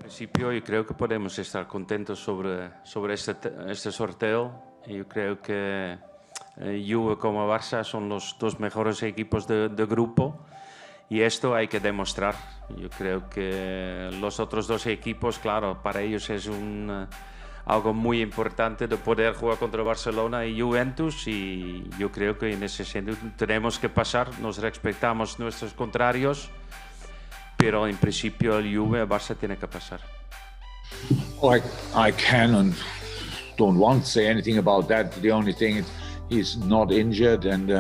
principio yo creo que podemos estar contentos sobre este sorteo. Yo creo que Juve como Barça son los dos mejores equipos de grupo y esto hay que demostrar. Yo creo que los otros dos equipos, claro, para ellos es algo muy importante de poder jugar contra Barcelona y Juventus, y yo creo que en ese sentido tenemos que pasar, nos respetamos nuestros contrarios, pero en principio el Juve Barça tiene que pasar. I can and don't want to say anything about that. The only thing is he's not injured, and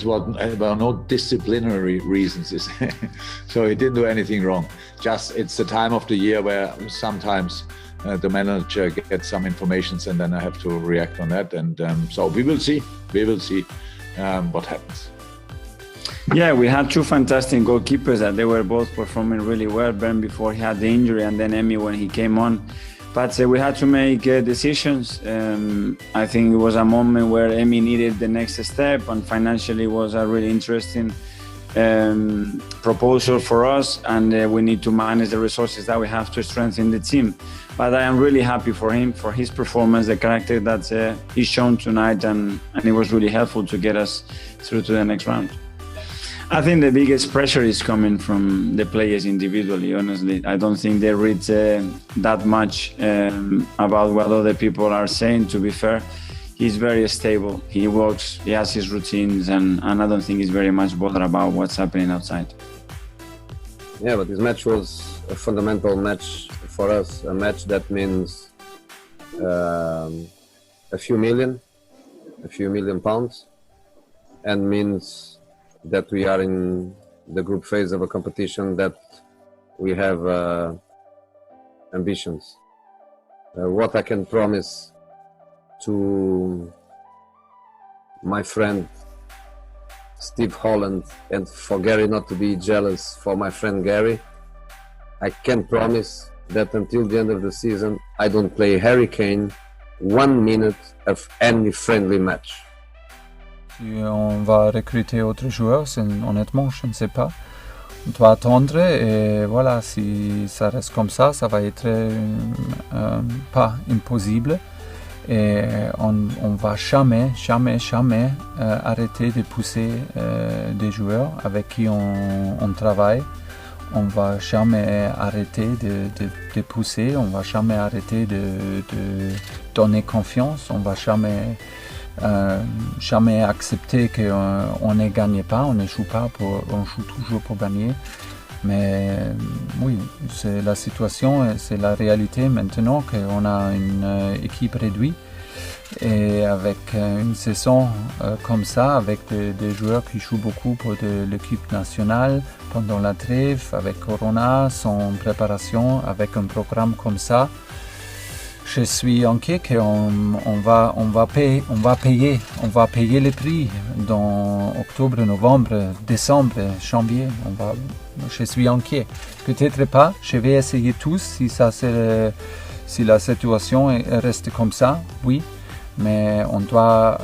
well, no disciplinary reasons. So he didn't do anything wrong. Just it's the time of the year where sometimes the manager gets some information and then I have to react on that. And so we will see what happens. Yeah, we had two fantastic goalkeepers that they were both performing really well. Ben before he had the injury, and then Emi when he came on. But we had to make decisions. I think it was a moment where Emi needed the next step, and financially was a really interesting proposal for us, and we need to manage the resources that we have to strengthen the team. But I am really happy for him, for his performance, the character that he's shown tonight, and it was really helpful to get us through to the next round. I think the biggest pressure is coming from the players individually, honestly. I don't think they read that much about what other people are saying, to be fair. He's very stable, he works, he has his routines, and I don't think he's very much bothered about what's happening outside. Yeah, but this match was a fundamental match for us, a match that means a few million pounds, and means that we are in the group phase of a competition that we have ambitions. What I can promise to my friend Steve Holland, and for Gary not to be jealous for my friend Gary, I can promise that until the end of the season I don't play Harry Kane 1 minute of any friendly match. Si on va recruter autres joueurs, honnêtement, je ne sais pas. On doit attendre et voilà, si ça reste comme ça va être pas impossible. Et on va jamais arrêter de pousser des joueurs avec qui on travaille. On va jamais arrêter de pousser, on va jamais arrêter de donner confiance, on va jamais accepter qu'on ne gagne pas, on ne joue pas, on joue toujours pour gagner. Mais oui, c'est la situation, c'est la réalité maintenant qu'on a une équipe réduite et avec une saison comme ça, avec des joueurs qui jouent beaucoup pour l'équipe nationale pendant la trêve, avec Corona, sans préparation, avec un programme comme ça. Je suis inquiet qu'on va payer le prix dans octobre, novembre, décembre, janvier. Je suis inquiet. Peut-être pas. Je vais essayer tous si la situation reste comme ça, oui. Mais on doit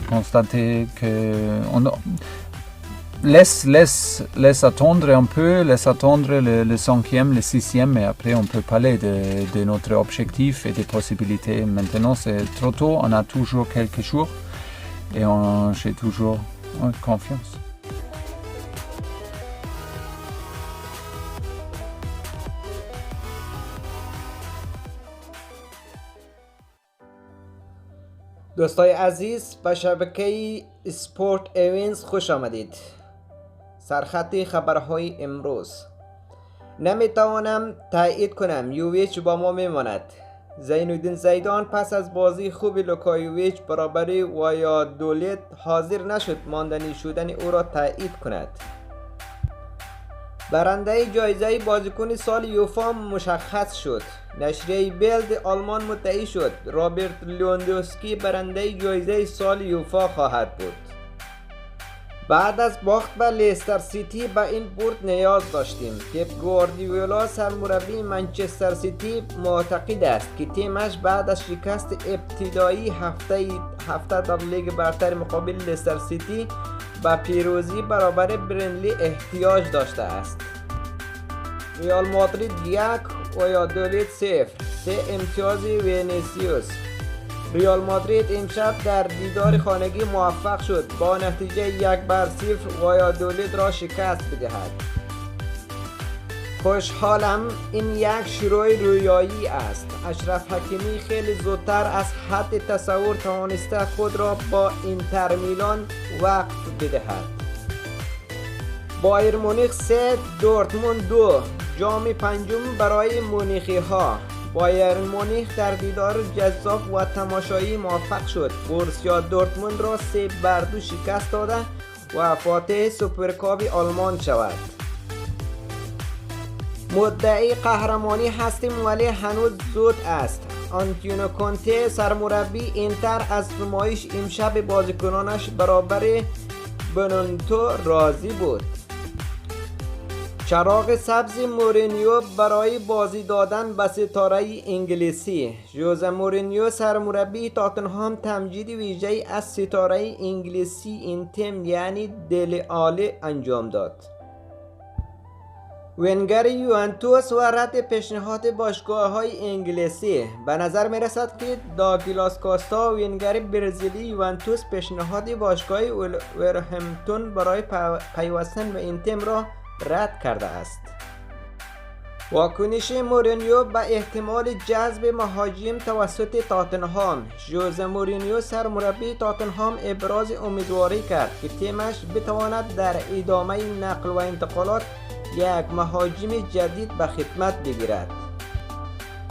constater que laisse attendre un peu, laisse attendre le 5e, le 6e, et après on peut parler de notre objectif et des possibilités. Maintenant c'est trop tôt, on a toujours quelques jours et j'ai toujours confiance. دوستای عزیز، به شبکه اسپورت ایونز خوش آمدید. سرخط خبرهای امروز. نمیتوانم تایید کنم یوویچ با ما میماند. زینالدین زیدان پس از بازی خوب لوکایوویچ برابر وایادولید حاضر نشد ماندنی شدن او را تایید کند. برنده جایزه بازیکن سال یوفا مشخص شد. نشریه بیلد آلمان مدعی شد رابرت لواندوفسکی برنده جایزه سال یوفا خواهد بود. بعد از باخت به لیستر سیتی به این برد نیاز داشتیم. پپ گواردیولا سرمربی منچستر سیتی معتقد است که تیمش بعد از شکست ابتدایی هفته در لیگ برتر مقابل لیستر سیتی به پیروزی برابر برنلی احتیاج داشته است. ریال مادرید 1 وایادولید 0. 3 امتیاز ونیسیوس. ریال مادرید امشب در دیدار خانگی موفق شد با نتیجه 1-0 وایادولید را شکست بدهد. خوشحالم، این یک شروع رویایی است. اشرف حکیمی خیلی زودتر از حد تصور توانسته خود را با اینتر میلان وقف بدهد. بایر مونیخ 3 دورتموند 2. جام پنجم برای مونیخی ها. بایر مونیخ در دیدار جذاب و تماشایی موفق شد. بورسیا دورتموند را 3-2 شکست داده و فاتح سوپرکاپ آلمان شود. مدعی قهرمانی هستیم ولی هنوز زود است. آنتونیو کونته سرمربی اینتر از نمایش امشب بازیکنانش برابر بنونتو راضی بود. چراغ سبز مورینیو برای بازی دادن به ستاره انگلیسی. ژوزه مورینیو سرمربی تاتنهام تمجید ویژه‌ای از ستاره انگلیسی این تیم یعنی دل آلی انجام داد. ونگر یوونتوس و رد پیشنهاد باشگاه‌های انگلیسی. به نظر می‌رسد که داگلاس کاستا ونگر برزیلی یوونتوس پیشنهاد باشگاه ولورهمپتون برای پیوستن به این تیم را رد کرده است. واکنش مورینیو به احتمال جذب مهاجم توسط تاتنهام. ژوزه مورینیو سرمربی تاتنهام ابراز امیدواری کرد که تیمش بتواند در ادامه نقل و انتقالات یک مهاجم جدید به خدمت بگیرد.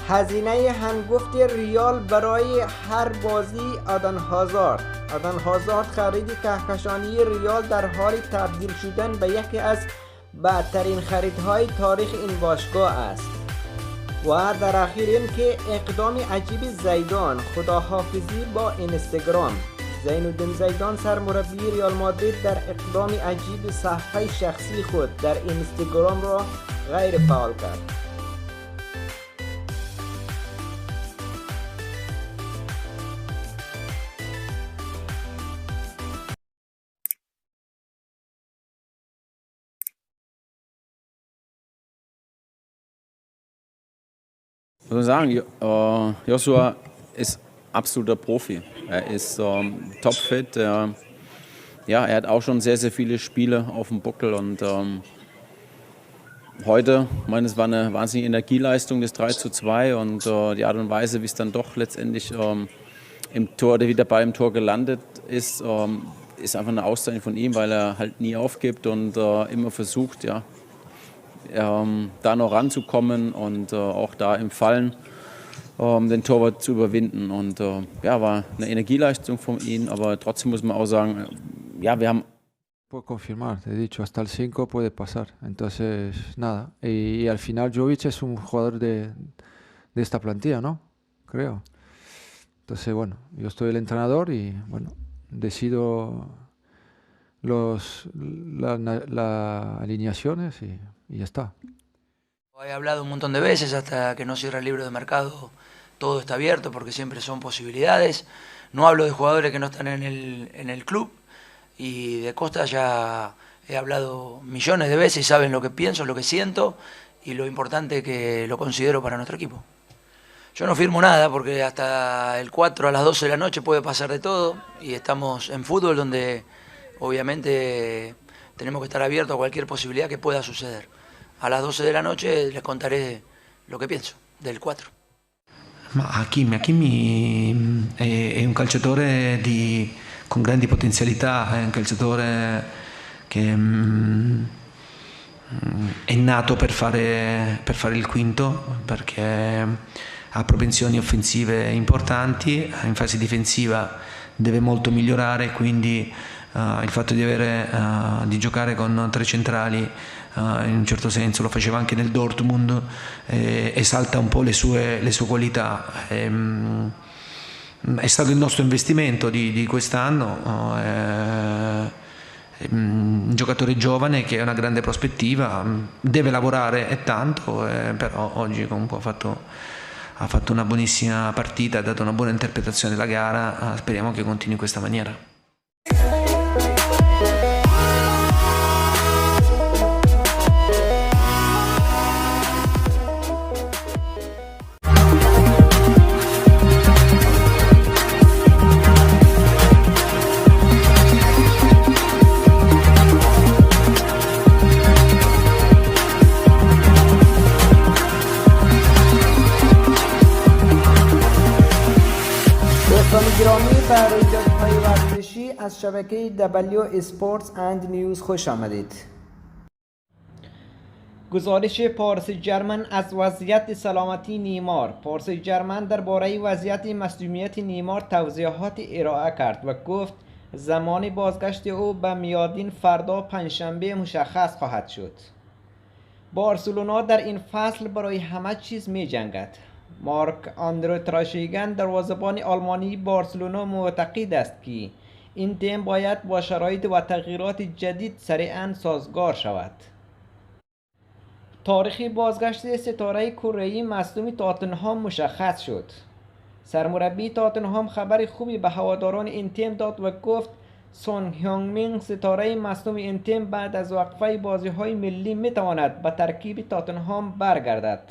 هزینه هنگفت ریال برای هر بازی آدن هازارد خرید کهکشانی ریال در حال تبدیل شدن به یکی از بدترین خریدهای تاریخ این باشگاه است. و در اخیر این که اقدام عجیب زیدان، خداحافظی با اینستاگرام. زینالدین زیدان سرمربی ریال مادرید در اقدام عجیب صفحه شخصی خود در اینستاگرام را غیر فعال کرد. Ich muss sagen, Joshua ist absoluter Profi. Er ist topfit. Er hat auch schon sehr, sehr viele Spiele auf dem Buckel. Und heute, ich meine, es war eine wahnsinnige Energieleistung, das 3:2. Und die Art und Weise, wie es dann doch letztendlich im Tor oder wieder beim Tor gelandet ist, ist einfach eine Auszeichnung von ihm, weil er halt nie aufgibt und immer versucht, da noch ranzukommen und auch da im Fallen den Torwart zu überwinden. Und war eine Energieleistung von ihm, aber trotzdem muss man auch sagen, wir haben... Puedo confirmar, te he dicho, hasta el 5 puede pasar. Entonces, nada. Y al final Jovic es un jugador de esta plantilla, ¿no? Creo. Entonces, bueno, yo estoy el entrenador y, bueno, decido las alineaciones y ya está. He hablado un montón de veces, hasta que no cierra el libro de mercado todo está abierto porque siempre son posibilidades. No hablo de jugadores que no están en el club, y de Costa ya he hablado millones de veces y saben lo que pienso, lo que siento y lo importante que lo considero para nuestro equipo. Yo no firmo nada porque hasta el 4 a las 12 de la noche puede pasar de todo y estamos en fútbol donde obviamente tenemos que estar abiertos a cualquier posibilidad que pueda suceder. A las 12 de la noche les contaré lo che penso del 4. Ma Hakimi è un calciatore con grandi potenzialità, è un calciatore che è nato per fare il quinto, perché ha propensioni offensive importanti, in fase difensiva deve molto migliorare, quindi il fatto di giocare con tre centrali in un certo senso lo faceva anche nel Dortmund, esalta un po' le sue qualità. È stato il nostro investimento di quest'anno, un giocatore giovane che ha una grande prospettiva, deve lavorare e tanto, però oggi comunque ha fatto una buonissima partita, ha dato una buona interpretazione della gara, speriamo che continui in questa maniera. از شبکه دبلیو اسپورتس اند نیوز خوش آمدید. گزارش پاریس ژرمن از وضعیت سلامتی نیمار. پاریس ژرمن درباره وضعیت مصدومیت نیمار توضیحات ارائه کرد و گفت زمان بازگشت او به میادین فردا پنجشنبه مشخص خواهد شد. بارسلونا در این فصل برای همه چیز می جنگد. مارک آندره تراشیگن دروازه‌بان آلمانی بارسلونا معتقد است که این تیم باید با شرایط و تغییرات جدید سریعاً سازگار شود. تاریخ بازگشت ستاره کره‌ای مصدوم تاتنهام مشخص شد. سرمربی تاتنهام خبر خوبی به هواداران این تیم داد و گفت سون هیونگ مین ستاره مصدوم این تیم بعد از وقفه بازی‌های ملی می‌تواند به ترکیب تاتنهام برگردد.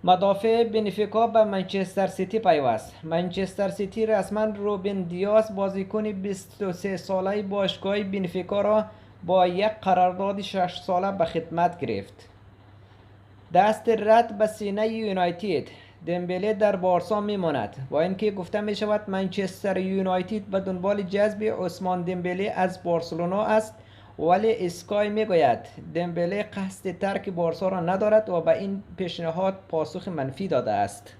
مدافع بنفیکا به منچستر سیتی پیوست. منچستر سیتی رسما روبن دیاز بازیکن 23 ساله باشگاه بنفیکا را با یک قرارداد 6 ساله به خدمت گرفت. دست رد به سینه یونایتد. دمبله در بارسا میماند. با اینکه گفته می شود منچستر یونایتد به دنبال جذب عثمان دمبله از بارسلونا است، ولی اسکای میگوید دمبله قصد ترک بارسا را ندارد و به این پیشنهاد پاسخ منفی داده است.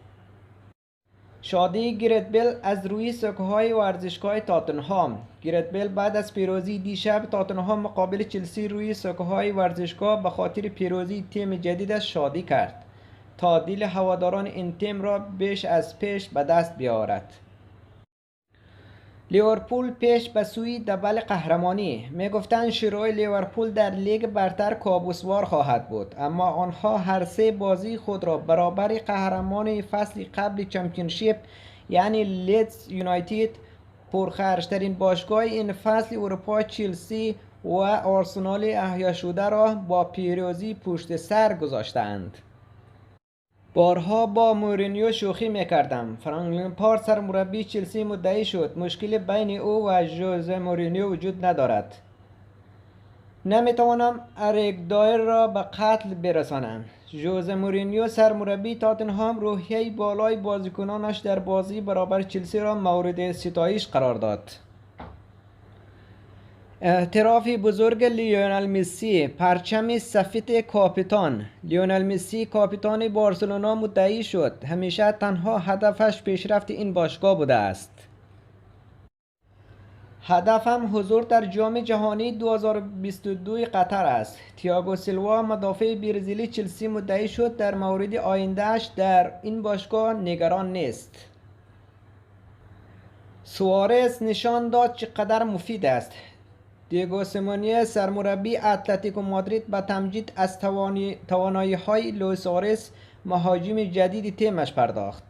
شادی گرت بیل از روی سکوهای ورزشگاه تاتنهام. گرت بیل بعد از پیروزی دیشب تاتنهام مقابل چلسی روی سکوهای ورزشگاه به خاطر پیروزی تیم جدیدش شادی کرد تا دل هواداران این تیم را بیش از پیش به دست بیاورد. لیورپول پیش به سوی دبل قهرمانی. میگفتند شروع لیورپول در لیگ برتر کابوسوار خواهد بود، اما آنها هر سه بازی خود را برابر قهرمان فصل قبل چمپیونشیپ یعنی لیدز یونایتد، پرخرجترین باشگاه این فصل اروپا چلسی و آرسنال احیا شده را با پیروزی پشت سر گذاشتند. بارها با مورینیو شوخی میکردم. فرانک لمپارد سرمربی چلسی مدعی شد مشکل بین او و ژوزه مورینیو وجود ندارد. نمیتوانم اریک دایر را به قتل برسانم. ژوزه مورینیو سرمربی تاتنهام روحیه بالای بازیکنانش در بازی برابر چلسی را مورد ستایش قرار داد. اعتراف بزرگ لیونل مسی. پرچم سفید کاپیتان. لیونل مسی کاپیتان بارسلونا مدعی شد همیشه تنها هدفش پیشرفت این باشگاه بوده است. هدفم حضور در جام جهانی 2022 قطر است. تییاگو سیلوا مدافع برزیلی چلسی مدعی شد در مورد آیندهش در این باشگاه نگران نیست. سوارز نشان داد چقدر مفید است. دیگو سیمونی سرمربی اتلتیکو مادرید به تمجید از توانایی‌های لوئیس سوارز مهاجم جدید تیمش پرداخت.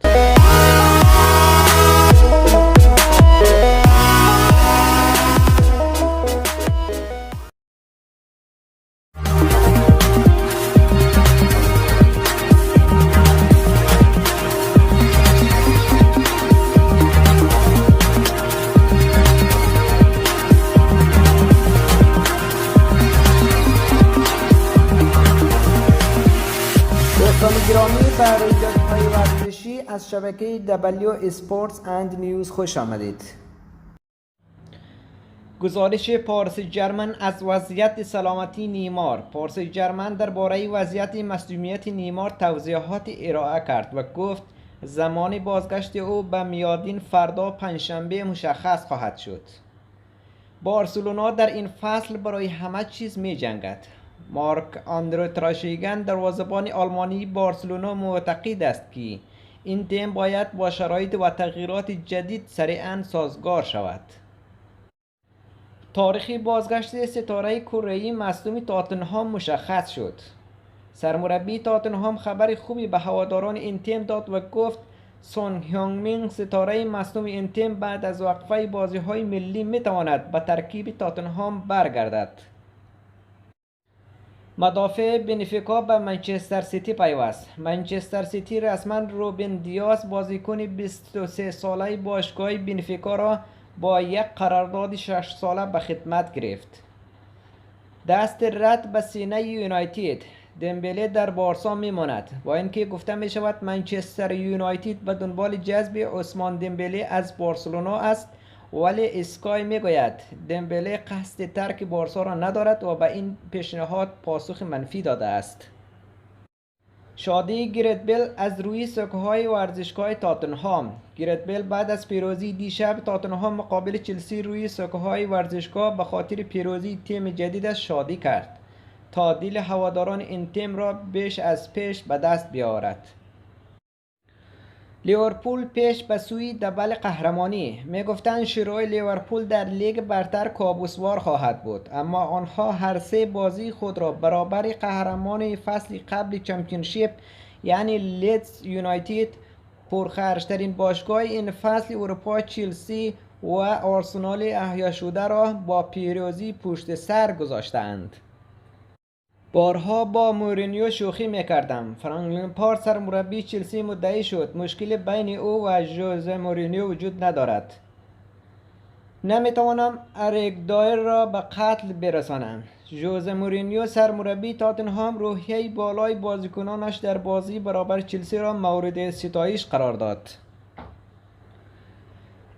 گرامی به رویدادهای ورزشی از شبکه دبلیو اسپورتس اند نیوز خوش آمدید. گزارش پاریس ژرمن از وضعیت سلامتی نیمار. پاریس ژرمن درباره وضعیت مصدومیت نیمار توضیحات ارائه کرد و گفت زمان بازگشت او به میادین فردا پنجشنبه مشخص خواهد شد. بارسلونا در این فصل برای همه چیز می جنگد. مارک آندره تراشیگن دروازه‌بان آلمانی بارسلونا معتقد است که این تیم باید با شرایط و تغییرات جدید سریعاً سازگار شود. تاریخ بازگشت ستاره کره‌ای مصدوم تاتنهام مشخص شد. سرمربی تاتنهام خبر خوبی به هواداران این تیم داد و گفت سون هیونگ مین ستاره مصدوم این تیم بعد از وقفه بازی‌های ملی میتواند به ترکیب تاتنهام برگردد. مدافع بنفیکا به منچستر سیتی پیوست. منچستر سیتی رسما روبن دیاز بازیکن 23 ساله باشگاه بنفیکا را با یک قرارداد 6 ساله به خدمت گرفت. دست رد به سینه یونایتد. دمبله در بارسا میماند. با اینکه گفته می شود منچستر یونایتد به دنبال جذب عثمان دمبله از بارسلونا است، ولی اسکای میگوید دمبله قصد ترک بارسا را ندارد و به این پیشنهاد پاسخ منفی داده است. شادی گرت بیل از روی سکوهای ورزشگاه تاتنهام. گرت بیل بعد از پیروزی دیشب تاتنهام مقابل چلسی روی سکوهای ورزشگاه به خاطر پیروزی تیم جدیدش شادی کرد تا دل هواداران این تیم را بیش از پیش به دست بیاورد. لیورپول پیش به سوی دبل قهرمانی. میگفتند شروع لیورپول در لیگ برتر کابوسوار خواهد بود، اما آنها هر سه بازی خود را برابر قهرمان فصل قبل چمپیونشیپ یعنی لیدز یونایتد، پرخرجترین باشگاه این فصل اروپا چلسی و آرسنال احیا شده را با پیروزی پشت سر گذاشتند. بارها با مورینیو شوخی میکردم. فرانک لمپارد سرمربی چلسی مدعی شد مشکل بین او و ژوزه مورینیو وجود ندارد. نمیتوانم اریک دایر را به قتل برسانم. ژوزه مورینیو سرمربی تاتنهام روحیه بالای بازیکنانش در بازی برابر چلسی را مورد ستایش قرار داد.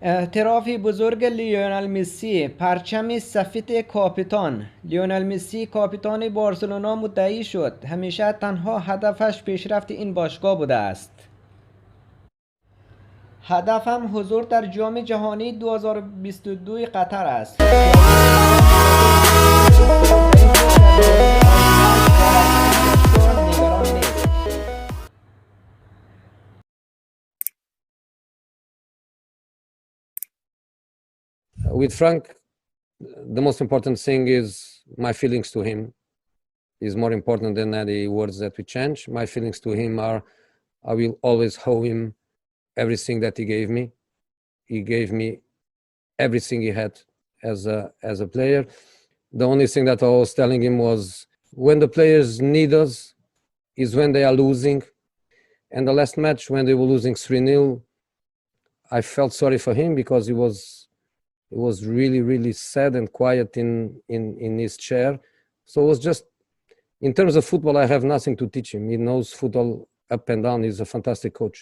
اعتراف بزرگ لیونل مسی، پرچم سفید کاپیتان. لیونل مسی کاپیتان بارسلونا مدعی شد همیشه تنها هدفش پیشرفت این باشگاه بوده است. هدفم حضور در جام جهانی 2022 قطر است. With Frank, the most important thing is my feelings to him is more important than any words that we change. My feelings to him are I will always owe him everything that he gave me. He gave me everything he had as a player. The only thing that I was telling him was when the players need us is when they are losing. And the last match when they were losing 3-0, I felt sorry for him because he was really, really sad and quiet in his chair. So it was just, in terms of football, I have nothing to teach him. He knows football up and down. He's a fantastic coach.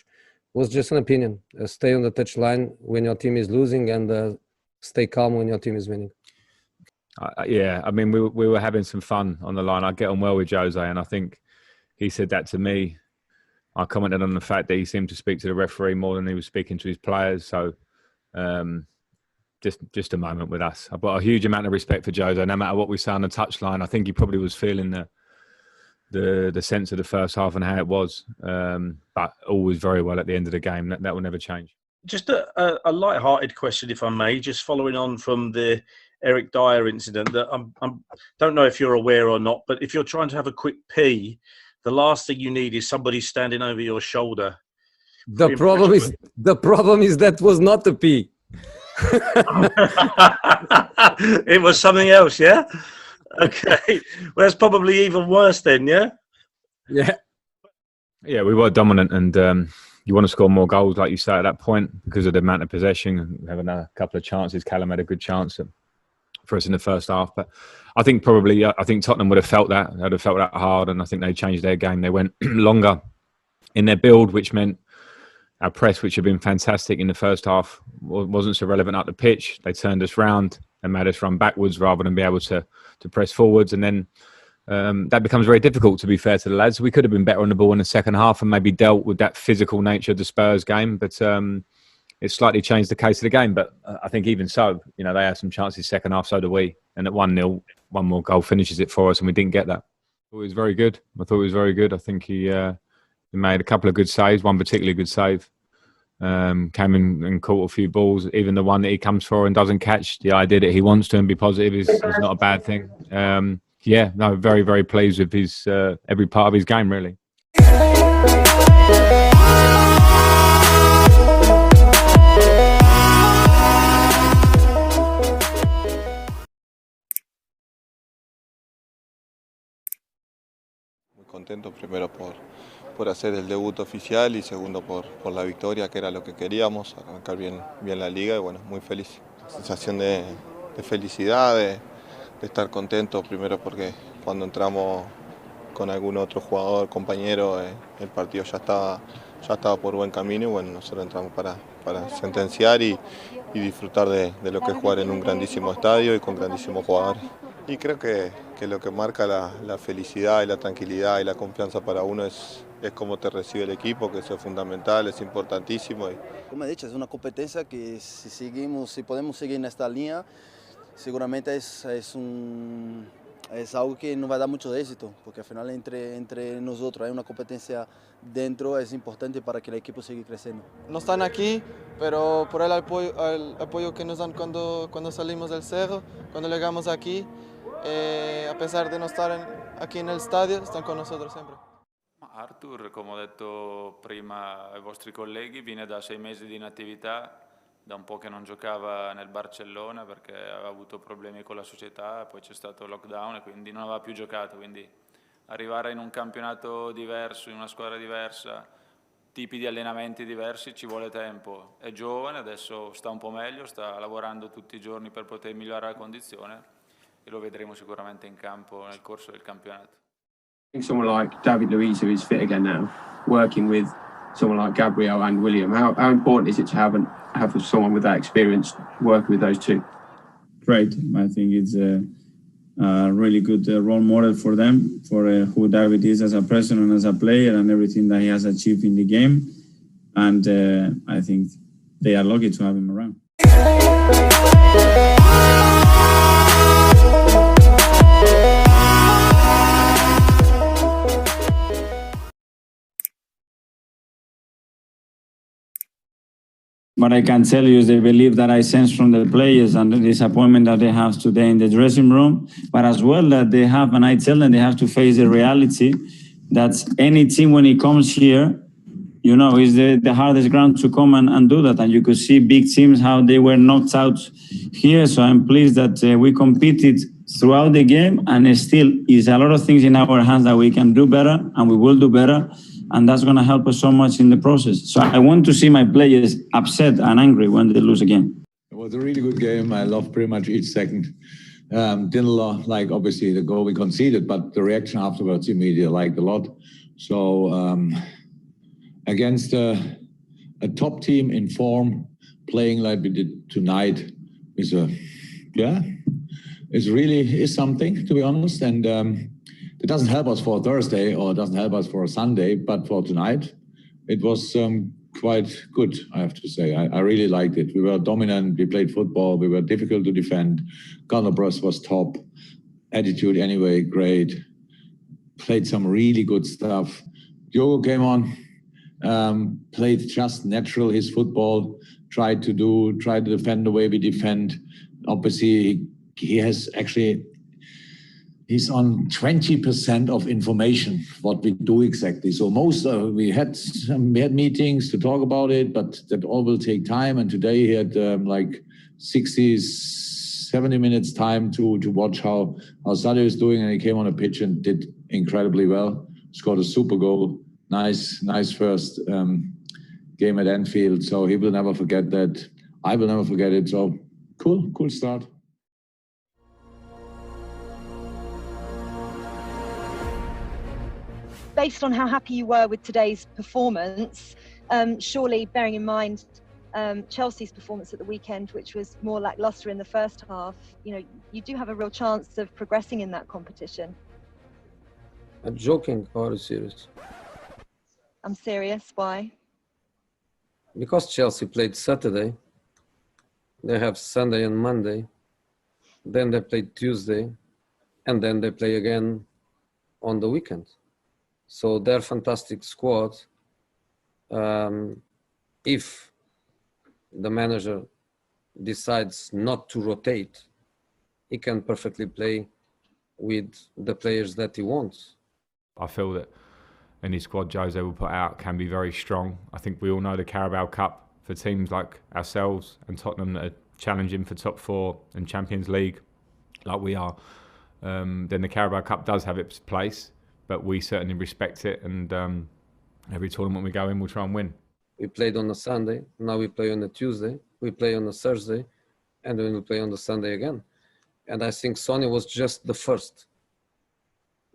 It was just an opinion. Stay on the touchline when your team is losing and stay calm when your team is winning. Yeah, I mean, we were having some fun on the line. I get on well with Jose, and I think he said that to me. I commented on the fact that he seemed to speak to the referee more than he was speaking to his players. So just a moment with us. I've got a huge amount of respect for Jose. No matter what we say on the touchline, I think he probably was feeling the sense of the first half and how it was. But always very well at the end of the game. That will never change. Just a light-hearted question, if I may, just following on from the Eric Dyer incident. That I don't know if you're aware or not, but if you're trying to have a quick pee, the last thing you need is somebody standing over your shoulder. The problem is that was not the pee. It was something else, yeah? Okay. Well, that's probably even worse then, yeah? Yeah. Yeah, we were dominant and you want to score more goals, like you say, at that point because of the amount of possession. Having a couple of chances. Callum had a good chance for us in the first half. But I think Tottenham would have felt that. They'd have felt that hard and I think they changed their game. They went longer in their build, which meant our press, which had been fantastic in the first half, wasn't so relevant up the pitch. They turned us round and made us run backwards rather than be able to press forwards. And then that becomes very difficult, to be fair to the lads. We could have been better on the ball in the second half and maybe dealt with that physical nature of the Spurs game. But it slightly changed the case of the game. But I think even so, they had some chances second half, so do we. And at 1-0, one more goal finishes it for us and we didn't get that. It was very good. I thought it was very good. I think he made a couple of good saves, one particularly good save. Came in and caught a few balls. Even the one that he comes for and doesn't catch, the idea that he wants to and be positive is not a bad thing. Very, very pleased with his every part of his game, really. Muy contento primero por hacer el debut oficial y segundo por la victoria, que era lo que queríamos, arrancar bien la liga y bueno, muy feliz. Sensación de felicidad, de estar contento primero porque cuando entramos con algún otro jugador, compañero, el partido ya estaba por buen camino y bueno, nosotros entramos para sentenciar y disfrutar de lo que es jugar en un grandísimo estadio y con grandísimos jugadores. Y creo que lo que marca la felicidad y la tranquilidad y la confianza para uno es cómo te recibe el equipo, que eso es fundamental, es importantísimo. Como he dicho, es una competencia que si podemos seguir en esta línea, seguramente es algo que no va a dar mucho éxito, porque al final entre nosotros hay una competencia dentro, es importante para que el equipo siga creciendo. No están aquí, pero por el apoyo que nos dan cuando salimos del cerro, cuando llegamos aquí, a pesar di non stare aquí nel stadio, stanno con nosotros sempre. Arthur, come ho detto prima ai vostri colleghi, viene da 6 mesi di inattività, da un po' che non giocava nel Barcellona perché aveva avuto problemi con la società, poi c'è stato il lockdown e quindi non aveva più giocato, quindi arrivare in un campionato diverso, in una squadra diversa, tipi di allenamenti diversi, ci vuole tempo. È giovane, adesso sta un po' meglio, sta lavorando tutti i giorni per poter migliorare la condizione e lo vedremo sicuramente in campo nel corso del campionato. I think someone like David Luiz, who is fit again now, working with someone like Gabriel and William, how important is it to have someone with that experience working with those two? Great. I think it's a really good role model for them, for who David is as a person and as a player and everything that he has achieved in the game. And I think they are lucky to have him around. What I can tell you is the belief that I sense from the players and the disappointment that they have today in the dressing room, but as well that they have, and I tell them they have to face the reality that any team when it comes here, you know, is the hardest ground to come and do that. And you could see big teams, how they were knocked out here. So I'm pleased that we competed throughout the game, and still is a lot of things in our hands that we can do better and we will do better. And that's going to help us so much in the process. So I want to see my players upset and angry when they lose again. It was a really good game. I loved pretty much each second. Didn't like, obviously, the goal we conceded, but the reaction afterwards, immediately liked a lot. So against a top team in form, playing like we did tonight is something, to be honest. And it doesn't help us for Thursday or it doesn't help us for a Sunday, but for tonight, it was quite good, I have to say. I really liked it. We were dominant, we played football, we were difficult to defend. Gunnerbrus was top. Attitude anyway, great. Played some really good stuff. Diogo came on, played just natural his football, tried to defend the way we defend. Obviously, he's on 20% of information, what we do exactly. So we had meetings to talk about it, but that all will take time. And today he had like 60, 70 minutes time to watch how Sadio is doing. And he came on a pitch and did incredibly well. Scored a super goal. Nice first game at Anfield. So he will never forget that. I will never forget it. So cool start. Based on how happy you were with today's performance, surely bearing in mind Chelsea's performance at the weekend, which was more lacklustre in the first half, you do have a real chance of progressing in that competition. I'm joking, or are you serious? I'm serious. Why? Because Chelsea played Saturday, they have Sunday and Monday, then they play Tuesday, and then they play again on the weekend. So they're fantastic squad. If the manager decides not to rotate, he can perfectly play with the players that he wants. I feel that any squad Jose will put out can be very strong. I think we all know the Carabao Cup for teams like ourselves and Tottenham that are challenging for top 4 and Champions League like we are. Then the Carabao Cup does have its place, but we certainly respect it, and every tournament we go in, we'll try and win. We played on a Sunday, now we play on a Tuesday, we play on a Thursday, and then we play on the Sunday again. And I think Sonny was just the first.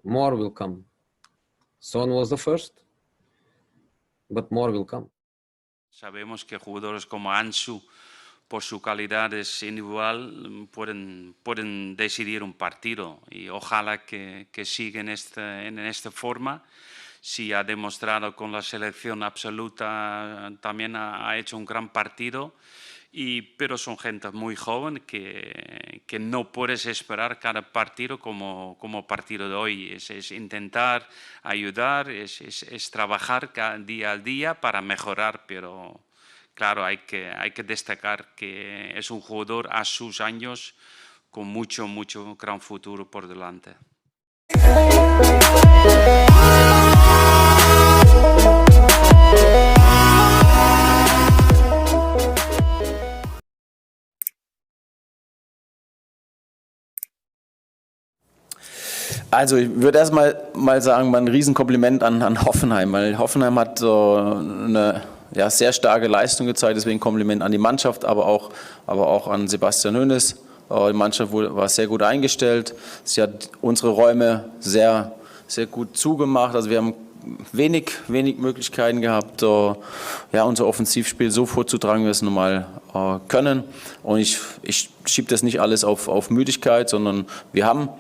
More will come. Son was the first, but more will come. Sabemos que jugadores como Ansu por sus calidades individual pueden decidir un partido y ojalá que siga en esta forma. Sí, ha demostrado con la selección absoluta, también ha hecho un gran partido, pero son gente muy joven que no puedes esperar cada partido como partido de hoy. Es intentar ayudar, es trabajar día a día para mejorar, pero claro, hay que destacar que es un jugador a sus años con mucho gran futuro por delante. Also ich würde erstmal sagen, mal ein Riesenkompliment an Hoffenheim, weil Hoffenheim hat eine sehr starke Leistung gezeigt, deswegen Kompliment an die Mannschaft, aber auch an Sebastian Hoeneß. Die Mannschaft war sehr gut eingestellt, sie hat unsere Räume sehr, sehr gut zugemacht, also wir haben wenig Möglichkeiten gehabt, unser Offensivspiel so vorzutragen, wie wir es normal können, und ich schiebe das nicht alles auf Müdigkeit, sondern wir haben,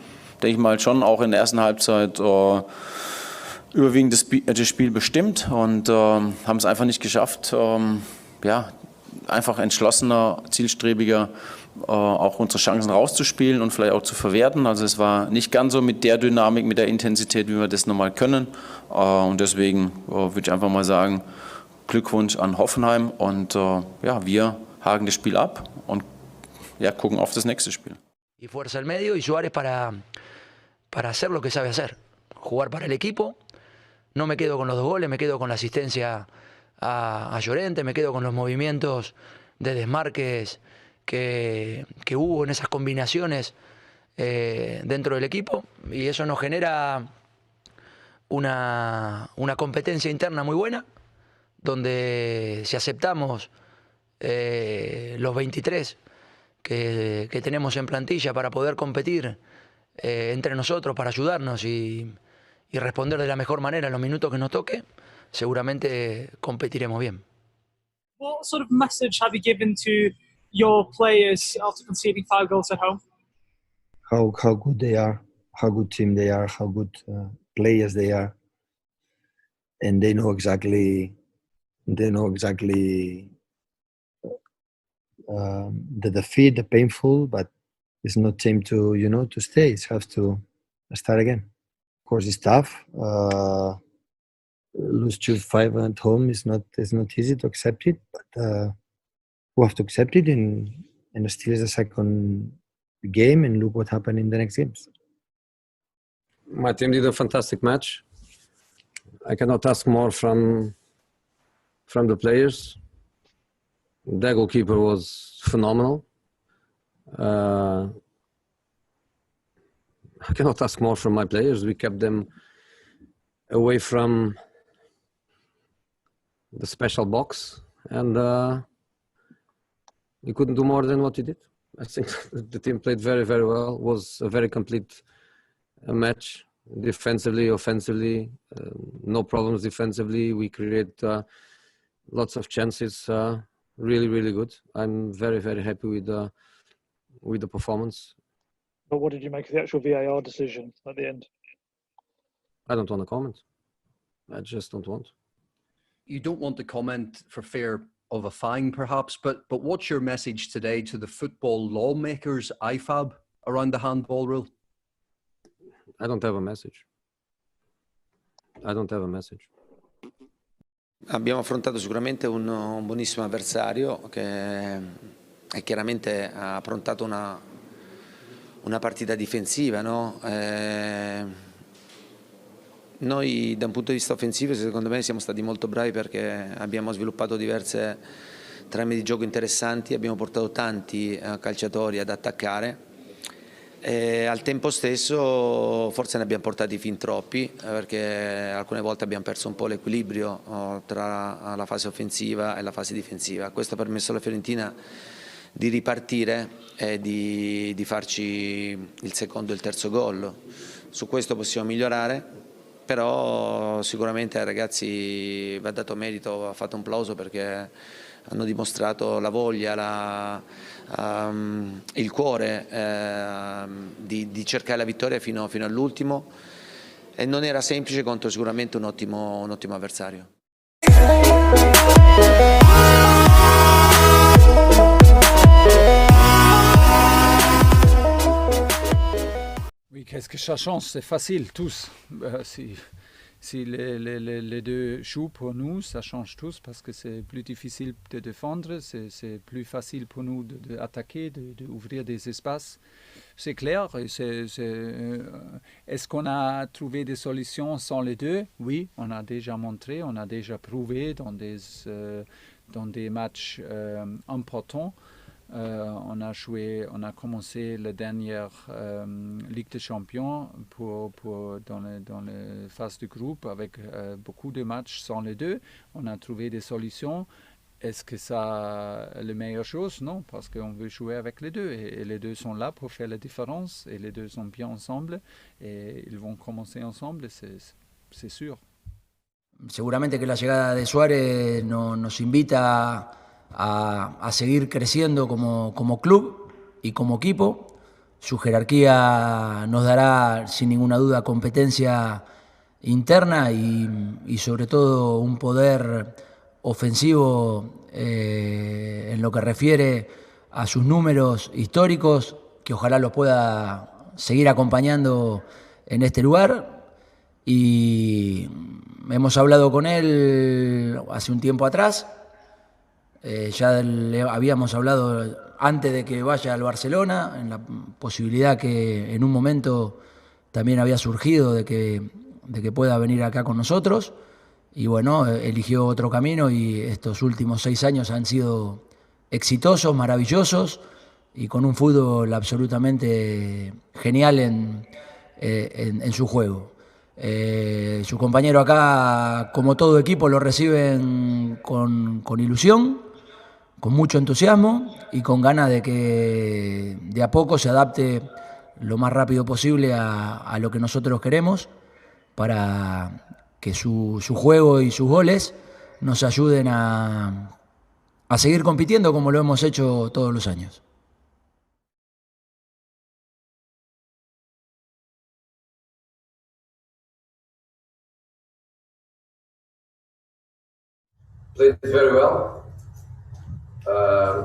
denke ich mal, schon auch in der ersten Halbzeit überwiegend das Spiel bestimmt und haben es einfach nicht geschafft, einfach entschlossener, zielstrebiger auch unsere Chancen rauszuspielen und vielleicht auch zu verwerten. Also es war nicht ganz so mit der Dynamik, mit der Intensität, wie wir das normal können. Und deswegen würde ich einfach mal sagen, Glückwunsch an Hoffenheim und wir haken das Spiel ab und gucken auf das nächste Spiel. Y fuerza al medio y Suárez para hacer lo que sabe hacer, jugar para el equipo. No me quedo con los 2 goles, me quedo con la asistencia a Llorente, me quedo con los movimientos de desmarques que hubo en esas combinaciones dentro del equipo, y eso nos genera una competencia interna muy buena, donde si aceptamos los 23 que tenemos en plantilla para poder competir entre nosotros, para ayudarnos y responder de la mejor manera en los minutos que nos toque, seguramente competiremos bien. What sort of message have you given to your players after conceding 5 goals at home? How good they are, how good team they are, how good players they are, and they know exactly the defeat, the painful, but it's not time to to stay. It's have to start again. Of course, it's tough. Lose 2-5 at home is not easy to accept it, but we have to accept it and still is the second game and look what happened in the next games. My team did a fantastic match. I cannot ask more from the players. The goalkeeper was phenomenal. I cannot ask more from my players. We kept them away from the special box, and we couldn't do more than what we did. I think the team played very, very well. It was a very complete match, defensively, offensively, no problems defensively. We created lots of chances. Really, really good. I'm very, very happy with the performance. But what did you make of the actual VAR decision at the end? I don't want to comment. I just don't want. You don't want to comment for fear of a fine, perhaps, but what's your message today to the football lawmakers, IFAB, around the handball rule? I don't have a message. I don't have a message. Abbiamo affrontato sicuramente un buonissimo avversario che chiaramente ha approntato una partita difensiva, no? Noi da un punto di vista offensivo secondo me siamo stati molto bravi perché abbiamo sviluppato diverse trame di gioco interessanti, abbiamo portato tanti calciatori ad attaccare e al tempo stesso forse ne abbiamo portati fin troppi perché alcune volte abbiamo perso un po' l'equilibrio tra la fase offensiva e la fase difensiva. Questo ha permesso alla Fiorentina di ripartire e di farci il secondo e il terzo gol. Su questo possiamo migliorare, però sicuramente ai ragazzi va dato merito, va fatto un plauso perché hanno dimostrato la voglia, il cuore di cercare la vittoria fino all'ultimo, e non era semplice contro sicuramente un ottimo avversario. Oui, qu'est-ce que ça change? C'est facile, tous. Si les deux jouent pour nous, ça change tous parce que c'est plus difficile de défendre, c'est plus facile pour nous d'attaquer, d'ouvrir des espaces. C'est clair. Est-ce qu'on a trouvé des solutions sans les deux? Oui, on a déjà montré, on a déjà prouvé dans des matchs importants. On a commencé la dernière Ligue des Champions dans les phases de groupe avec beaucoup de matchs sans les deux. On a trouvé des solutions. Est-ce que ça la meilleure chose? Non, parce qu'on veut jouer avec les deux et les deux sont là pour faire la différence et les deux sont bien ensemble et ils vont commencer ensemble, c'est sûr. Seguramente que la llegada de Suárez nos invita a seguir creciendo como club y como equipo. Su jerarquía nos dará sin ninguna duda competencia interna y sobre todo un poder ofensivo en lo que refiere a sus números históricos, que ojalá los pueda seguir acompañando en este lugar. Y hemos hablado con él hace un tiempo atrás. Ya le habíamos hablado antes de que vaya al Barcelona, en la posibilidad que en un momento también había surgido de que pueda venir acá con nosotros. Y bueno, eligió otro camino y estos últimos 6 años han sido exitosos, maravillosos y con un fútbol absolutamente genial en su juego. Su compañero acá, como todo equipo, lo reciben con ilusión, con mucho entusiasmo y con ganas de que de a poco se adapte lo más rápido posible a lo que nosotros queremos para que su juego y sus goles nos ayuden a seguir compitiendo como lo hemos hecho todos los años. Played very well.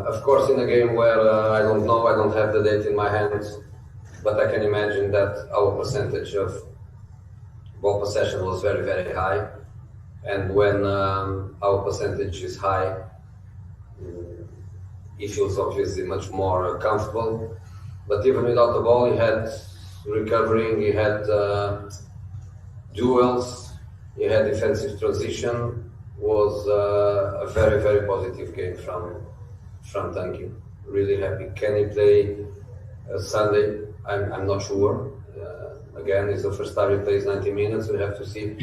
Of course, in a game where I don't know, I don't have the data in my hands, but I can imagine that our percentage of ball possession was very, very high. And when our percentage is high, he feels obviously much more comfortable. But even without the ball, he had recovering, he had duels, he had defensive transition. Was a very, very positive game from Tanky. Really happy. Can he play Sunday? I'm not sure. Again, it's the first time he plays 90 minutes. We have to see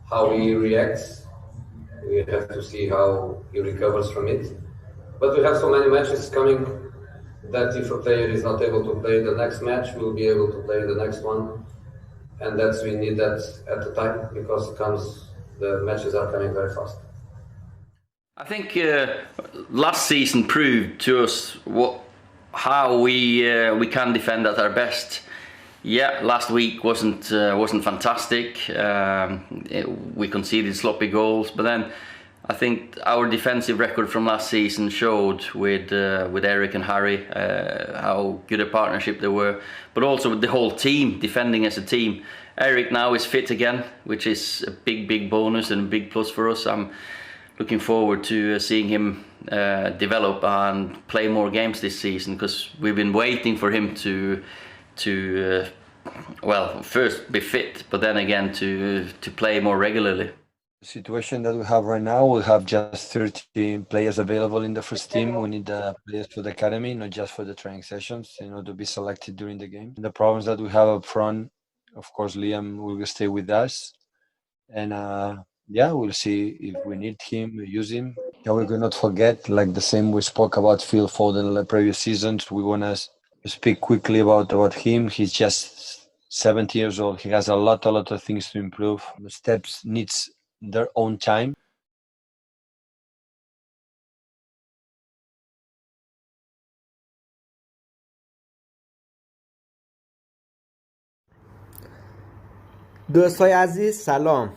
how he reacts. We have to see how he recovers from it. But we have so many matches coming that if a player is not able to play the next match, we'll be able to play the next one. And we need that at the time because the matches are coming very fast. I think last season proved to us how we can defend at our best. Yeah, last week wasn't fantastic. We conceded sloppy goals, but then I think our defensive record from last season showed with Eric and Harry how good a partnership they were, but also with the whole team defending as a team. Eric now is fit again, which is a big bonus and a big plus for us. I'm looking forward to seeing him develop and play more games this season because we've been waiting for him to first be fit, but then again to play more regularly. The situation that we have right now, we have just 13 players available in the first team. We need players for the academy, not just for the training sessions, in order to be selected during the game. The problems that we have up front, of course, Liam will stay with us. And we'll see if we need him, use him. Yeah, we will not forget, like the same we spoke about Phil Foden in the previous seasons. We want to speak quickly about him. He's just 17 years old. He has a lot of things to improve. The steps needs their own time. دوستای عزیز سلام،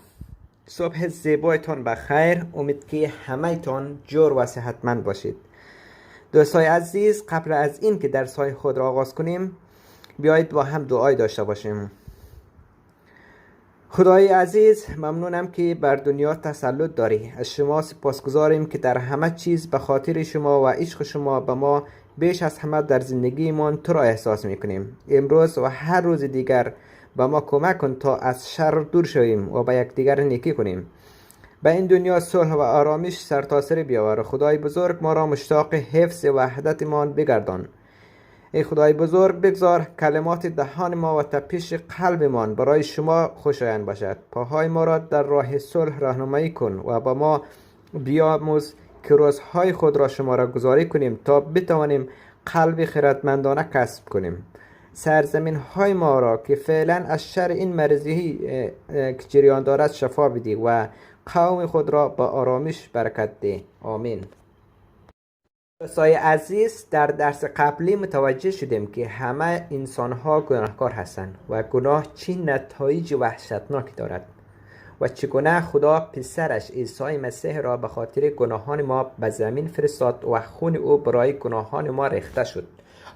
صبح زیبایتان بخیر. امید که همه تان جور و صحتمند باشید. دوستای عزیز، قبل از این که درس‌های خود را آغاز کنیم بیایید با هم دعای داشته باشیم. خدای عزیز، ممنونم که بر دنیا تسلط داری. از شما سپاسگزاریم که در همه چیز به خاطر شما و عشق شما به ما بیش از همه در زندگیمان تو را احساس میکنیم. امروز و هر روز دیگر به ما کمک کن تا از شر دور شویم و به یکدیگر نیکی کنیم. به این دنیا صلح و آرامش سرتاسر بیاور. خدای بزرگ، ما را مشتاق حفظ وحدتمان بگردان. ای خدای بزرگ، بگذار کلمات دهان ما و تپش قلبمان برای شما خوشایند باشد. پاهای ما را در راه صلح راهنمایی کن و با ما بیاموز که روزهای خود را شما را گذاری کنیم تا بتوانیم قلب خردمندانه کسب کنیم. سرزمین های ما را که فعلا از شر این مرضی که جریان دارد شفا بدی و قوم خود را با آرامش برکت ده. آمین. دوستای عزیز، در درس قبلی متوجه شدیم که همه انسان ها گناهکار هستند و گناه چه نتایج وحشتناکی دارد و چگونه خدا پسرش عیسی مسیح را به خاطر گناهان ما به زمین فرستاد و خون او برای گناهان ما ریخته شد.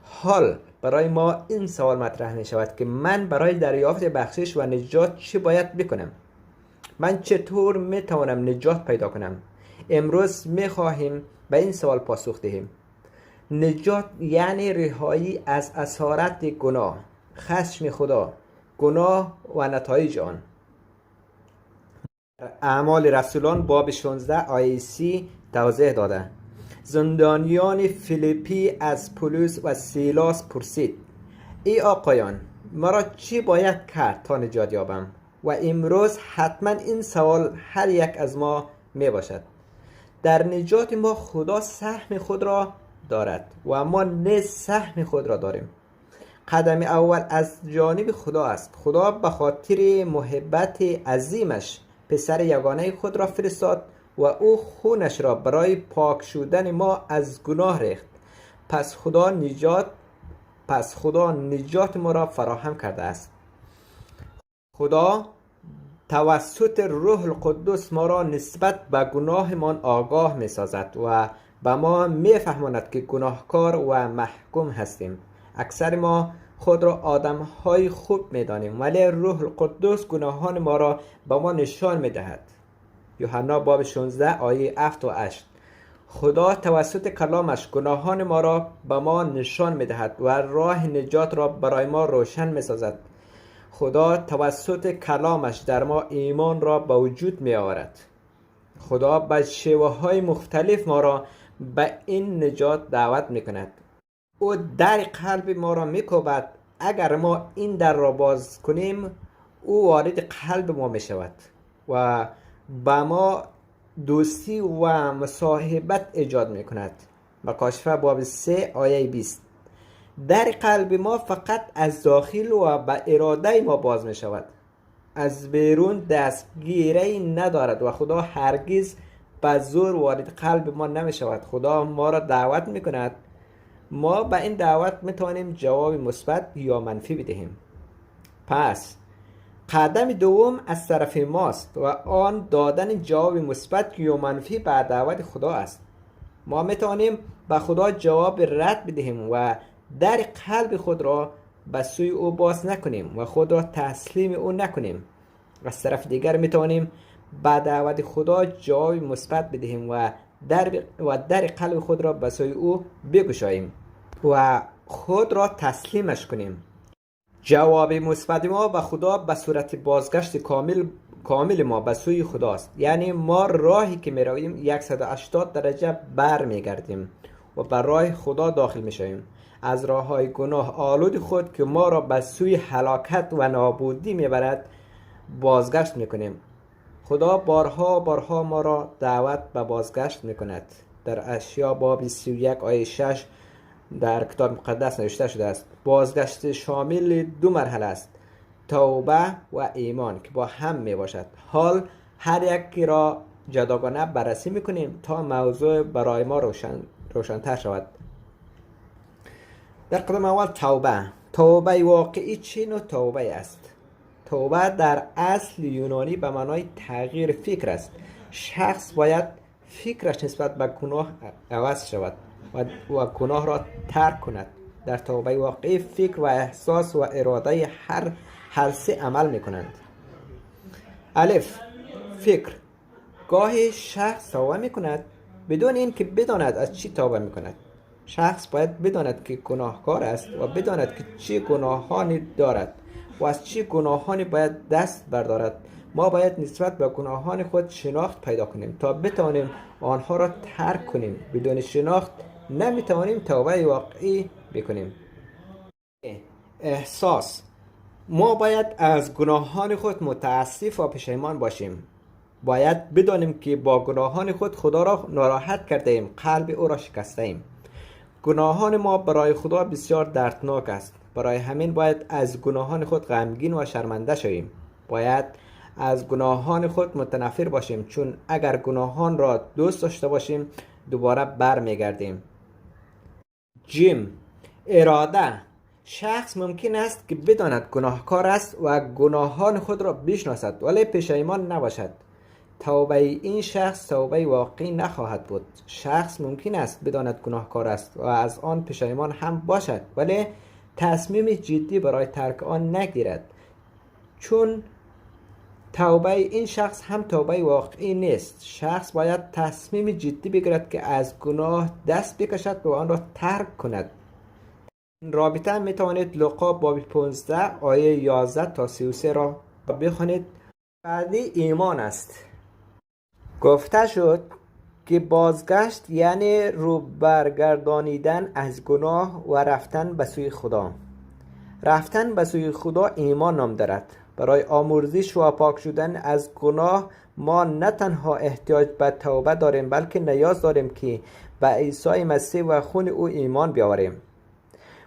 حال برای ما این سوال مطرح می شود که من برای دریافت بخشش و نجات چه باید بکنم؟ من چطور می توانم نجات پیدا کنم؟ امروز می خواهیم به این سوال پاسخ دهیم. نجات یعنی رهایی از اسارت گناه، خشم خدا، گناه و نتایج آن. اعمال رسولان باب 16 آیه 30 توضیح داده. زندانیان فیلیپی از پولس و سیلاس پرسید: ای آقایان، مرا چی باید کرد تا نجات یابم؟ و امروز حتما این سوال هر یک از ما می باشد. در نجات ما خدا سهم خود را دارد و ما نیز سهم خود را داریم. قدم اول از جانب خدا است. خدا به خاطر محبت عظیمش پسر یگانه خود را فرستاد و او خونش را برای پاک شدن ما از گناه ریخت. پس خدا نجات ما را فراهم کرده است. خدا توسط روح القدس ما را نسبت به گناهمان آگاه می سازد و به ما می فهماند که گناهکار و محکوم هستیم. اکثر ما خود را آدم های خوب می دانیم، ولی روح القدس گناهان ما را به ما نشان می دهد. یوحنا باب 16 آیه 7 و 8. خدا توسط کلامش گناهان ما را به ما نشان می دهد و راه نجات را برای ما روشن می سازد. خدا توسط کلامش در ما ایمان را به وجود می آورد. خدا به شیوه های مختلف ما را به این نجات دعوت می کند. او در قلب ما را می کوبد. اگر ما این در را باز کنیم، او وارد قلب ما می شود و با ما دوستی و مصاحبت ایجاد می کند. مکاشفه باب 3 آیه 20. در قلب ما فقط از داخل و به اراده ما باز می شود. از بیرون دستگیری ندارد و خدا هرگز به زور وارد قلب ما نمی شود. خدا ما را دعوت می کند. ما به این دعوت می توانیم جواب مثبت یا منفی بدهیم. پس قدم دوم از طرف ماست و آن دادن جواب مثبت یا منفی به دعوت خدا است. ما می توانیم به خدا جواب رد بدهیم و در قلب خود را به سوی او باز نکنیم و خود را تسلیم او نکنیم. از طرف دیگر می توانیم به دعوت خدا جواب مثبت بدهیم و در قلب خود را به سوی او بگشاییم و خود را تسلیمش کنیم. جواب مثبت ما به خدا به صورت بازگشت کامل ما به سوی خداست. یعنی ما راهی که می رویم 180 درجه بر می گردیم و به راه خدا داخل می شویم. از راه های گناه آلود خود که ما را به سوی هلاکت و نابودی می برد بازگشت می کنیم. خدا بارها ما را دعوت به بازگشت می کند. در اشعیا باب 31 آیه 6 در کتاب مقدس نوشته شده است: بازگشت شامل 2 مرحله است، توبه و ایمان که با هم می باشد. حال هر یک را جداگانه بررسی می کنیم تا موضوع برای ما روشن‌تر شود. در قدم اول توبه واقعی چه نوع توبه است؟ توبه در اصل یونانی به معنای تغییر فکر است. شخص باید فکرش نسبت به گناه عوض شود و گناه را ترک کند. در توبه واقعی فکر و احساس و اراده هر سه عمل می کنند. الف، فکر. گاهی شخص توبه می کند بدون اینکه بداند از چی توبه می کند. شخص باید بداند که گناهکار است و بداند که چه گناهانی دارد و از چه گناهانی باید دست بردارد. ما باید نسبت به گناهان خود شناخت پیدا کنیم تا بتوانیم آنها را ترک کنیم. بدون شناخت نمیتوانیم توبه واقعی بکنیم. احساس. ما باید از گناهان خود متاسف و پشیمان باشیم. باید بدانیم که با گناهان خود خدا را ناراحت کرده ایم، قلب او را شکسته ایم. گناهان ما برای خدا بسیار دردناک است. برای همین باید از گناهان خود غمگین و شرمنده شویم. باید از گناهان خود متنفر باشیم، چون اگر گناهان را دوست داشته باشیم دوباره بر میگردیم. جیم، اراده. شخص ممکن است که بداند گناهکار است و گناهان خود را بشناسد ولی پشیمان نباشد. توبه این شخص توبه واقعی نخواهد بود. شخص ممکن است بداند گناهکار است و از آن پشیمان هم باشد ولی تصمیم جدی برای ترک آن نگیرد، چون توبه این شخص هم توبه واقعی نیست. شخص باید تصمیم جدی بگیرد که از گناه دست بکشد و آن را ترک کند. این رابطه می توانید لوقا باب 15 آیه 11 تا 33 را بخوانید. بعدی ایمان است. گفته شد که بازگشت یعنی رو برگردانیدن از گناه و رفتن به سوی خدا. رفتن به سوی خدا ایمان نام دارد. برای آمرزش و پاک شدن از گناه ما نه تنها احتیاج به توبه داریم بلکه نیاز داریم که به عیسی مسیح و خون او ایمان بیاوریم.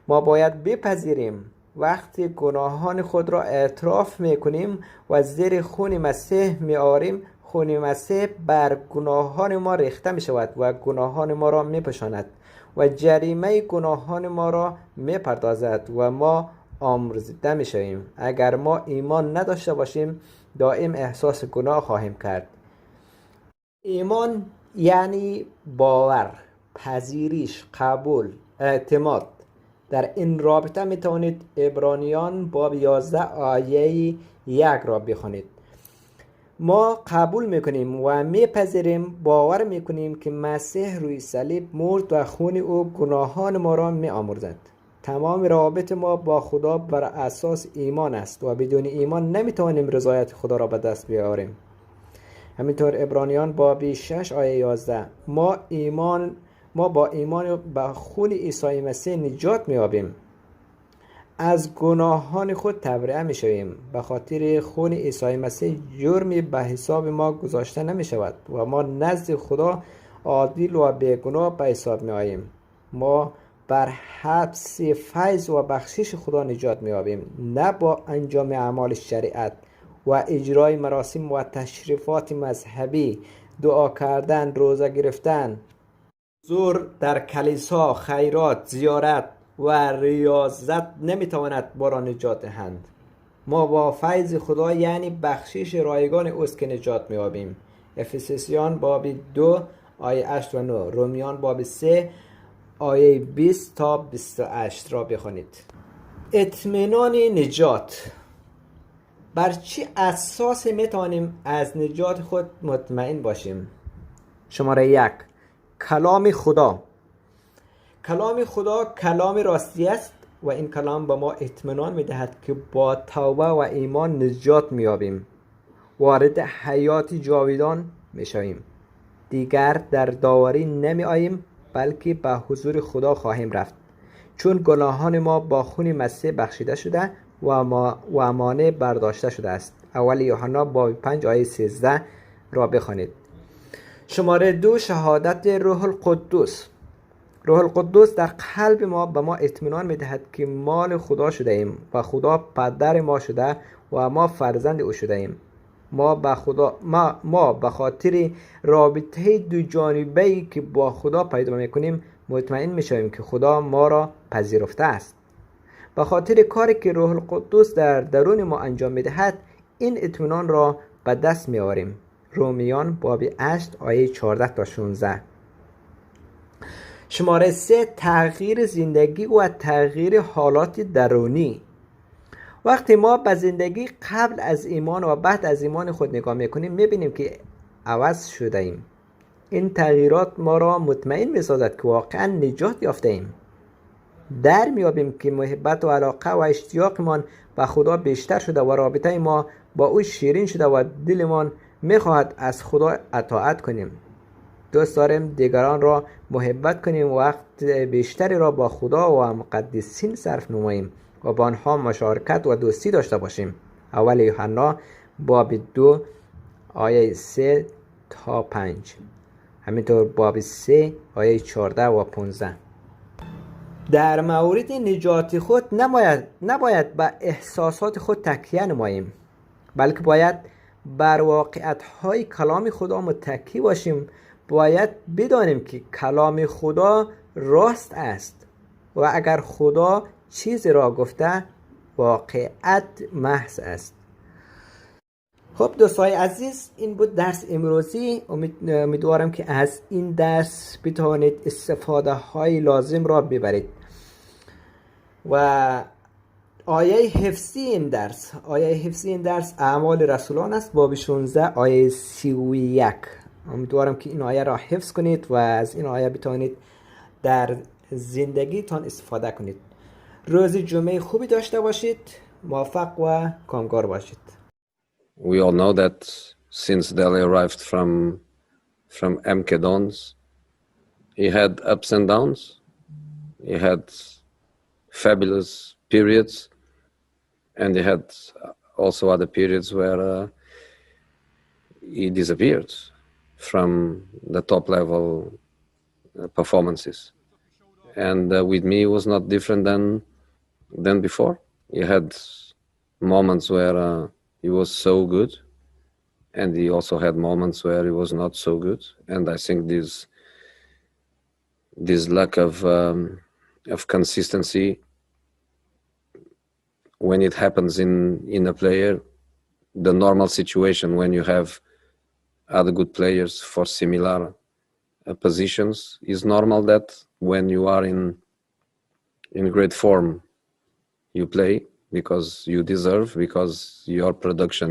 ما باید بپذیریم وقتی گناهان خود را اعتراف میکنیم و زیر خون مسیح میآوریم، خون مسیح بر گناهان ما ریخته می شود و گناهان ما را می پوشاند و جریمه گناهان ما را می پردازد و ما آمرزیده می شویم. اگر ما ایمان نداشته باشیم دائم احساس گناه خواهیم کرد. ایمان یعنی باور، پذیرش، قبول، اعتماد. در این رابطه می توانید عبرانیان باب 11 آیه 1 را بخوانید. ما قبول میکنیم و میپذیریم، باور میکنیم که مسیح روی صلیب مرد و خون او گناهان ما را میآمرزد. تمام روابط ما با خدا بر اساس ایمان است و بدون ایمان نمیتوانیم رضایت خدا را به دست بیاوریم. همینطور عبرانیان باب 6 آیه 11 ما با ایمان به خون عیسی مسیح نجات می‌یابیم. از گناهان خود تبرئه می‌شویم. به خاطر خون عیسی مسیح جرمی به حساب ما گذاشته نمی‌شود و ما نزد خدا عادل و بیگناه به حساب می‌آییم. ما بر حبس فیض و بخشش خدا نجات می‌یابیم، نه با انجام اعمال شریعت و اجرای مراسم و تشریفات مذهبی، دعا کردن، روزه گرفتن، حضور در کلیسا، خیرات، زیارت و ریاضت نمیتواند ما را نجات دهند. ما با فیض خدا یعنی بخشش رایگان اوست که نجات می‌یابیم. افسوسیان باب 2 آیه 8 و 9، رومیان باب 3 آیه 20 تا 28 را بخوانید. اطمینان نجات. بر چه اساس میتوانیم از نجات خود مطمئن باشیم؟ شماره 1، کلام خدا. کلام خدا کلام راستی است و این کلام به ما اطمینان میدهد که با توبه و ایمان نجات میابیم، وارد حیات جاویدان میشویم. دیگر در داوری نمی آییم بلکه به حضور خدا خواهیم رفت، چون گناهان ما با خون مسیح بخشیده شده و مانع برداشته شده است. اول یوحنا باب 5 آیه 13 را بخوانید. شماره 2، شهادت روح القدس. روح القدس در قلب ما به ما اطمینان میدهد که مال خدا شده ایم و خدا پدر ما شده و ما فرزند او شده ایم. ما به خاطر رابطه دو جانبه‌ای که با خدا پیدا میکنیم مطمئن میشویم که خدا ما را پذیرفته است. به خاطر کاری که روح القدس در درون ما انجام می‌دهد این اطمینان را به دست می‌آوریم. رومیان باب 8 آیه 14 تا 16. شماره 3 تغییر زندگی و تغییر حالات درونی. وقتی ما به زندگی قبل از ایمان و بعد از ایمان خود نگاه میکنیم میبینیم که عوض شده ایم. این تغییرات ما را مطمئن میسازد که واقعا نجات یافته ایم. در میابیم که محبت و علاقه و اشتیاقمان به خدا بیشتر شده و رابطه ما با او شیرین شده و دلمان میخواهد از خدا اطاعت کنیم. دوست داریم دیگران را محبت کنیم و وقت بیشتری را با خدا و مقدسین صرف نماییم و با آنها مشارکت و دوستی داشته باشیم. اول یوحنا باب 2 آیه 3 تا 5. همینطور باب 3 آیه 14 و 15. در مورد نجات خود نباید به احساسات خود تکیه نماییم، بلکه باید بر واقعیت‌های کلام خدا متکی باشیم. باید بدانیم که کلام خدا راست است و اگر خدا چیزی را گفته واقعیت محض است. خب دوستای عزیز، این بود درس امروزی. امیدوارم که از این درس بتوانید استفاده های لازم را ببرید. و آیه حفظی این درس اعمال رسولان است باب 16 آیه 31. امیدوارم که این آیه را حفظ کنید و از این آیه بتوانید در زندگیتان استفاده کنید. روز جمعه خوبی داشته باشید. موفق و کامگار باشید. We all know that since Dele arrived from MK Dons, he had ups and downs. He had fabulous periods, and he had also other periods where he disappeared from the top level performances. And with me, it was not different than before. He had moments where he was so good, and he also had moments where he was not so good. And I think this lack of consistency, when it happens in a player, the normal situation when you have other good players for similar positions, is normal that when you are in great form, you play because you deserve, because your production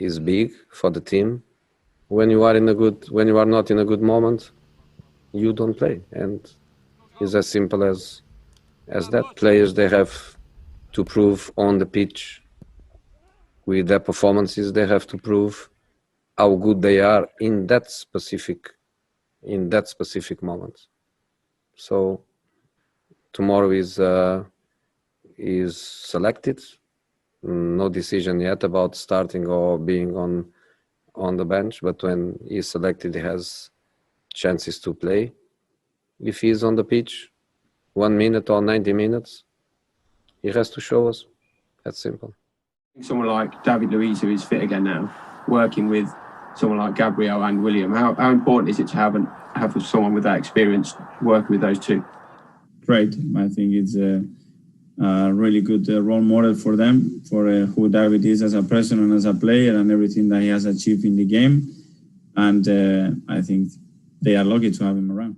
is big for the team. When you are not in a good moment, you don't play, and it's as simple as that. Players, they have to prove on the pitch with their performances. They have to prove how good they are in that specific moment. So tomorrow is selected. No decision yet about starting or being on the bench, but when he is selected, he has chances to play. If he is on the pitch 1 minute or 90 minutes, he has to show us. That's simple. Someone like David Luiz, who is fit again now, working with someone like Gabriel and William, how important is it to have someone with that experience working with those two? Great. I think it's a really good role model for them, for who David is as a person and as a player and everything that he has achieved in the game. And I think they are lucky to have him around.